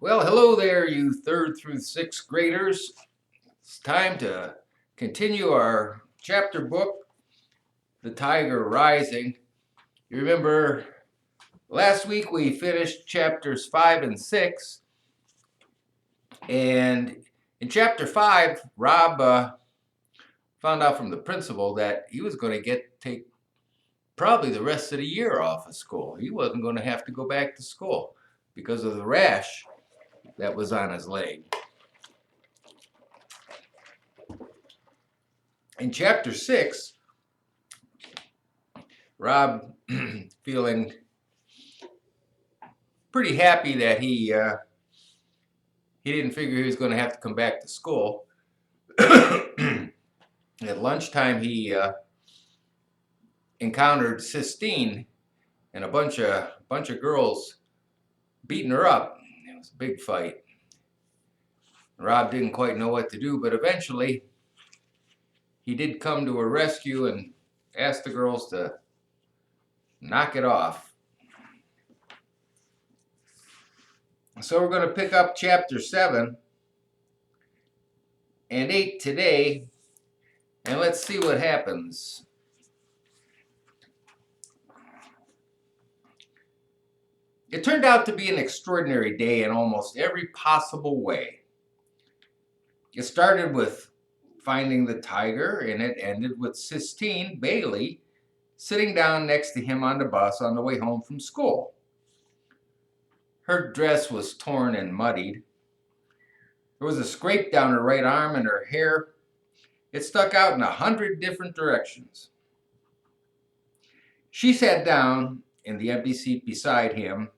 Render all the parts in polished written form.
Well, hello there, you 3rd through 6th graders. It's time to continue our chapter book, The Tiger Rising. You remember last week we finished chapters 5 and 6, and in chapter 5, Rob found out from the principal that he was going to take probably the rest of the year off of school. He wasn't going to have to go back to school because of the rash that was on his leg. In chapter 6, Rob feeling pretty happy that he didn't figure he was going to have to come back to school. At lunchtime, he encountered Sistine and a bunch of girls beating her up. It was a big fight. Rob didn't quite know what to do, but eventually he did come to her rescue and asked the girls to knock it off. So we're going to pick up chapter 7 and 8 today, and let's see what happens. It turned out to be an extraordinary day in almost every possible way. It started with finding the tiger, and it ended with Sistine Bailey sitting down next to him on the bus on the way home from school. Her dress was torn and muddied. There was a scrape down her right arm, and her hair, it stuck out in 100 different directions. She sat down in the empty seat beside him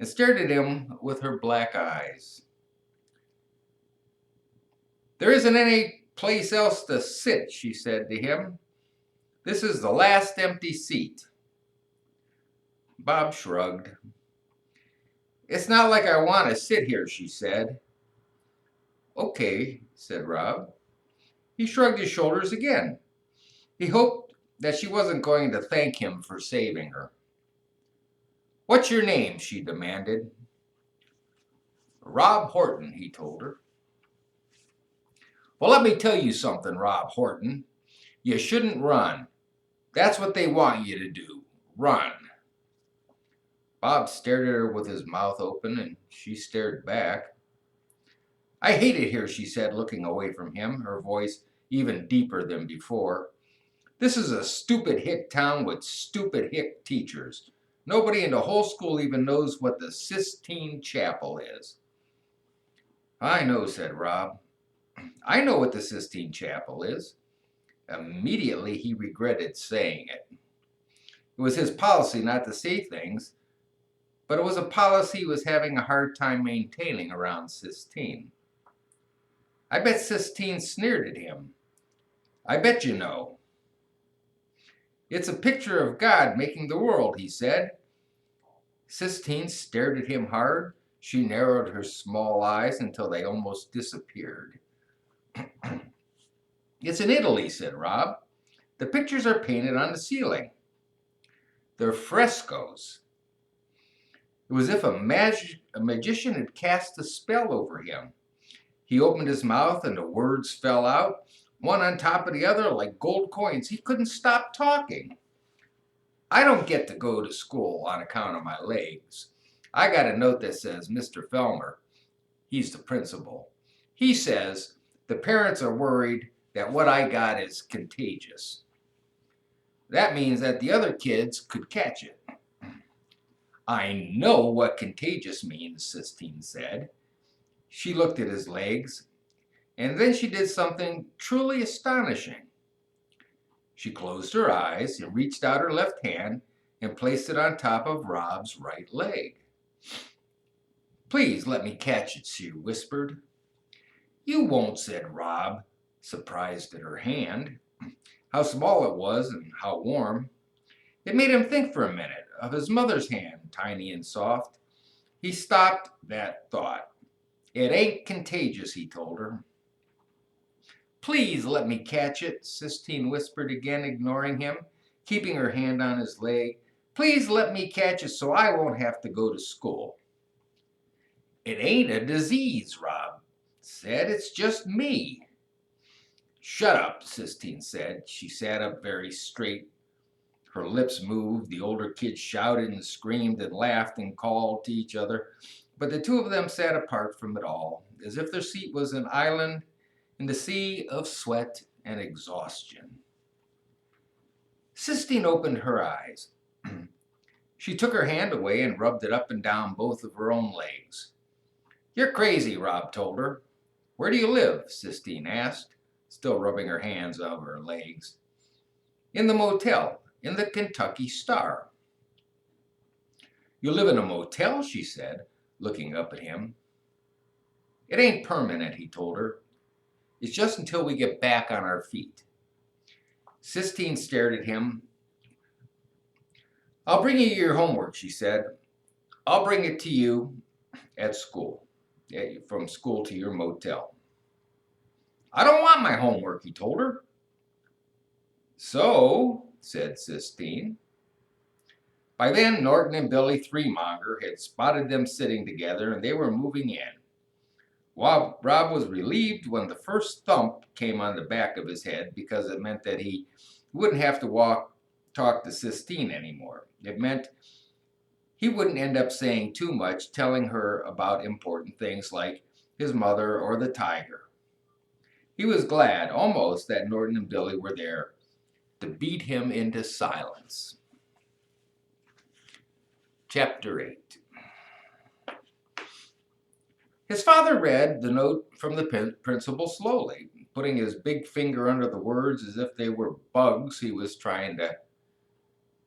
and stared at him with her black eyes. "There isn't any place else to sit," she said to him. "This is the last empty seat." Bob shrugged. "It's not like I want to sit here," she said. "Okay," said Rob. He shrugged his shoulders again. He hoped that she wasn't going to thank him for saving her. "What's your name?" she demanded. "Rob Horton," he told her. "Well, let me tell you something, Rob Horton. You shouldn't run. That's what they want you to do. Run." Bob stared at her with his mouth open, and she stared back. "I hate it here," she said, looking away from him, her voice even deeper than before. "This is a stupid hick town with stupid hick teachers. Nobody in the whole school even knows what the Sistine Chapel is." "I know," said Rob. "I know what the Sistine Chapel is." Immediately he regretted saying it. It was his policy not to say things, but it was a policy he was having a hard time maintaining around Sistine. "I bet Sistine sneered at him. I bet you know." "It's a picture of God making the world," he said. Sistine stared at him hard. She narrowed her small eyes until they almost disappeared. "It's in Italy," said Rob. "The pictures are painted on the ceiling. They're frescoes." It was as if a magician had cast a spell over him. He opened his mouth and the words fell out, one on top of the other like gold coins. He couldn't stop talking. "I don't get to go to school on account of my legs. I got a note that says Mr. Felmer, he's the principal. He says the parents are worried that what I got is contagious. That means that the other kids could catch it." "I know what contagious means," Sistine said. She looked at his legs, and then she did something truly astonishing. She closed her eyes and reached out her left hand and placed it on top of Rob's right leg. "Please let me catch it," she whispered. "You won't," said Rob, surprised at her hand. How small it was and how warm. It made him think for a minute of his mother's hand, tiny and soft. He stopped that thought. "It ain't contagious," he told her. "Please let me catch it," Sistine whispered again, ignoring him, keeping her hand on his leg. "Please let me catch it so I won't have to go to school." It ain't a disease, Rob said. It's just me. Shut up, Sistine said. She sat up very straight. Her lips moved. The older kids shouted and screamed and laughed and called to each other. But the two of them sat apart from it all, as if their seat was an island in the sea of sweat and exhaustion. Sistine opened her eyes. She took her hand away and rubbed it up and down both of her own legs. You're crazy, Rob told her. Where do you live? Sistine asked, still rubbing her hands over her legs. In the motel, in the Kentucky Star. You live in a motel, she said, looking up at him. It ain't permanent, he told her. It's just until we get back on our feet. Sistine stared at him. I'll bring you your homework, she said. I'll bring it to you at school, from school to your motel. I don't want my homework, he told her. So, said Sistine. By then, Norton and Billy Threemonger had spotted them sitting together, and they were moving in. Rob was relieved when the first thump came on the back of his head, because it meant that he wouldn't have to talk to Sistine anymore. It meant he wouldn't end up saying too much, telling her about important things like his mother or the tiger. He was glad, almost, that Norton and Billy were there to beat him into silence. Chapter 8. His father read the note from the principal slowly, putting his big finger under the words as if they were bugs he was trying to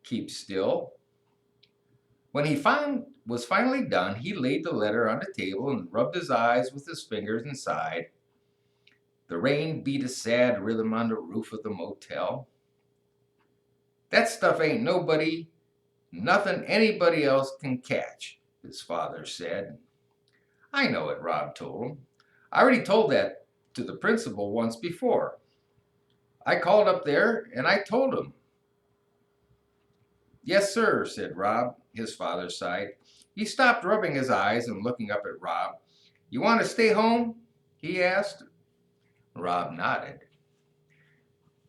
keep still. When he was finally done, he laid the letter on the table and rubbed his eyes with his fingers and sighed. The rain beat a sad rhythm on the roof of the motel. That stuff ain't nothing anybody else can catch, his father said. I know it, Rob told him. I already told that to the principal once before. I called up there and I told him. Yes, sir, said Rob. His father sighed. He stopped rubbing his eyes and looking up at Rob. You want to stay home? He asked. Rob nodded.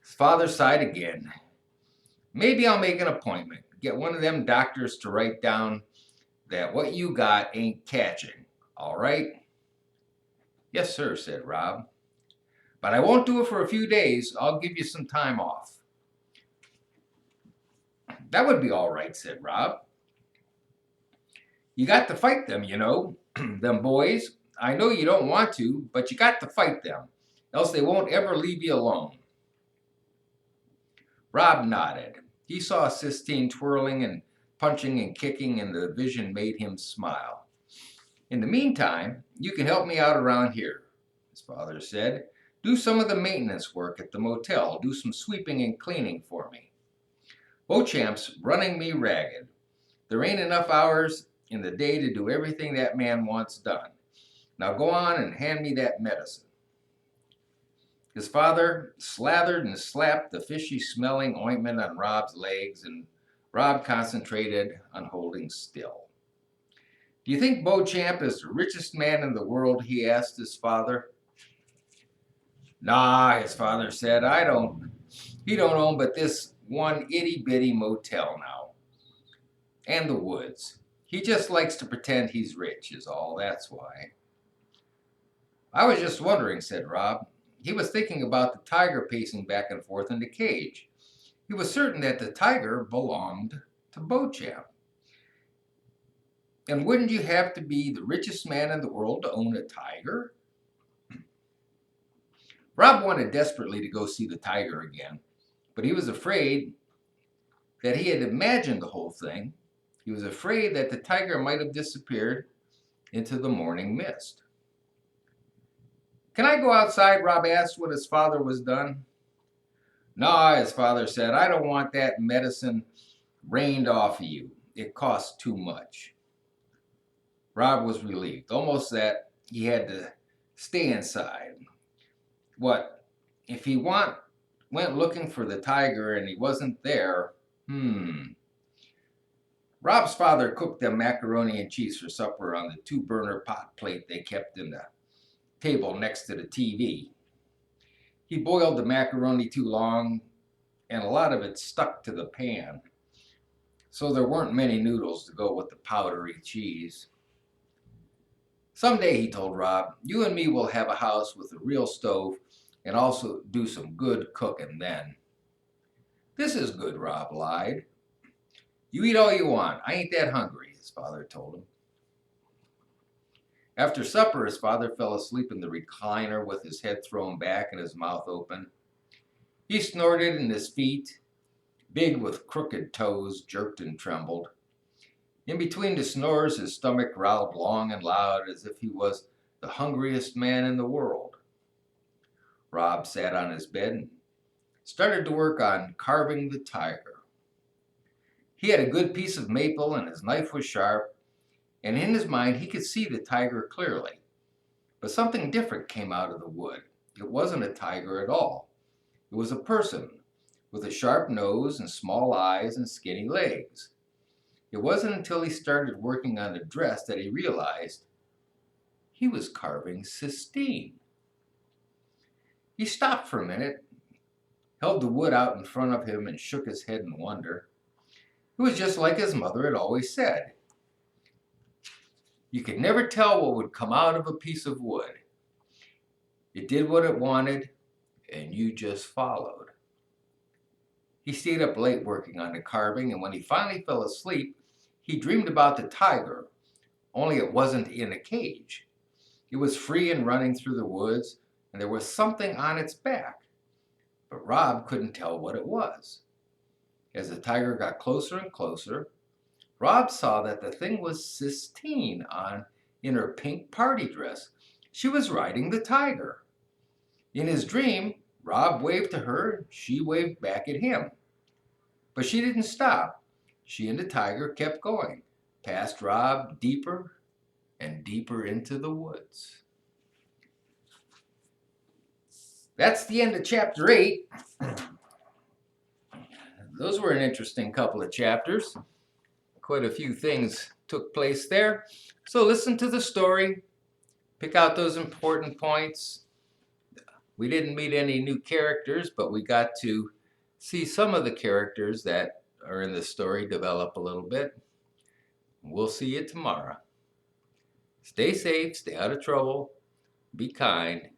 His father sighed again. Maybe I'll make an appointment. Get one of them doctors to write down that what you got ain't catching. All right? Yes, sir, said Rob. But I won't do it for a few days. I'll give you some time off. That would be all right, said Rob. You got to fight them, you know, them boys. I know you don't want to, but you got to fight them, else they won't ever leave you alone. Rob nodded. He saw Sistine twirling and punching and kicking, and the vision made him smile. In the meantime, you can help me out around here, his father said. Do some of the maintenance work at the motel. Do some sweeping and cleaning for me. Beauchamp's running me ragged. There ain't enough hours in the day to do everything that man wants done. Now go on and hand me that medicine. His father slathered and slapped the fishy-smelling ointment on Rob's legs, and Rob concentrated on holding still. Do you think Beauchamp is the richest man in the world? He asked his father. Nah, his father said. He don't own but this one itty-bitty motel now. And the woods. He just likes to pretend he's rich is all, that's why. I was just wondering, said Rob. He was thinking about the tiger pacing back and forth in the cage. He was certain that the tiger belonged to Beauchamp. And wouldn't you have to be the richest man in the world to own a tiger? Rob wanted desperately to go see the tiger again, but he was afraid that he had imagined the whole thing. He was afraid that the tiger might have disappeared into the morning mist. Can I go outside? Rob asked when his father was done. No, his father said, I don't want that medicine rained off of you. It costs too much. Rob was relieved, almost that he had to stay inside. What, if he went looking for the tiger and he wasn't there, Rob's father cooked them macaroni and cheese for supper on the two-burner pot plate they kept in the table next to the TV. He boiled the macaroni too long, and a lot of it stuck to the pan, so there weren't many noodles to go with the powdery cheese. Someday, he told Rob, you and me will have a house with a real stove and also do some good cooking then. This is good, Rob lied. You eat all you want. I ain't that hungry, his father told him. After supper, his father fell asleep in the recliner with his head thrown back and his mouth open. He snorted and his feet, big with crooked toes, jerked and trembled. In between the snores, his stomach growled long and loud as if he was the hungriest man in the world. Rob sat on his bed and started to work on carving the tiger. He had a good piece of maple and his knife was sharp, and in his mind he could see the tiger clearly. But something different came out of the wood. It wasn't a tiger at all. It was a person with a sharp nose and small eyes and skinny legs. It wasn't until he started working on the dress that he realized he was carving Sistine. He stopped for a minute, held the wood out in front of him and shook his head in wonder. It was just like his mother had always said. You could never tell what would come out of a piece of wood. It did what it wanted, and you just followed. He stayed up late working on the carving, and when he finally fell asleep, he dreamed about the tiger, only it wasn't in a cage. It was free and running through the woods, and there was something on its back, but Rob couldn't tell what it was. As the tiger got closer and closer, Rob saw that the thing was Sistine in her pink party dress. She was riding the tiger. In his dream, Rob waved to her and she waved back at him. But she didn't stop. She and the tiger kept going, past Rob, deeper and deeper into the woods. That's the end of chapter 8. Those were an interesting couple of chapters. Quite a few things took place there. So listen to the story, pick out those important points. We didn't meet any new characters, but we got to see some of the characters that are in the story develop a little bit. We'll see you tomorrow. Stay safe, stay out of trouble, be kind,